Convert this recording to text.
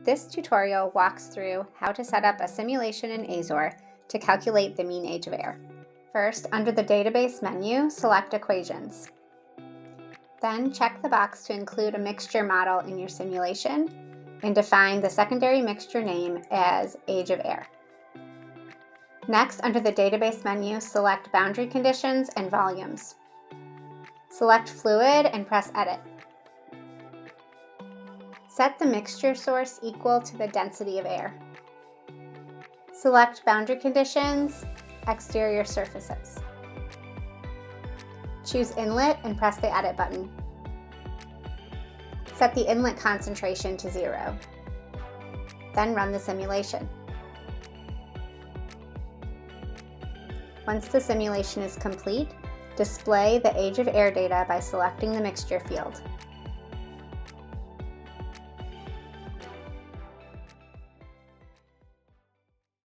This tutorial walks through how to set up a simulation in Azore to calculate the mean age of air. First, under the Database menu, select Equations. Then check the box to include a mixture model in your simulation and define the secondary mixture name as age of air. Next, under the Database menu, select Boundary Conditions and Volumes. Select Fluid and press Edit. Set the mixture source equal to the density of air. Select Boundary Conditions, Exterior Surfaces. Choose Inlet and press the Edit button. Set the inlet concentration to 0. Then run the simulation. Once the simulation is complete, display the age of air data by selecting the mixture field.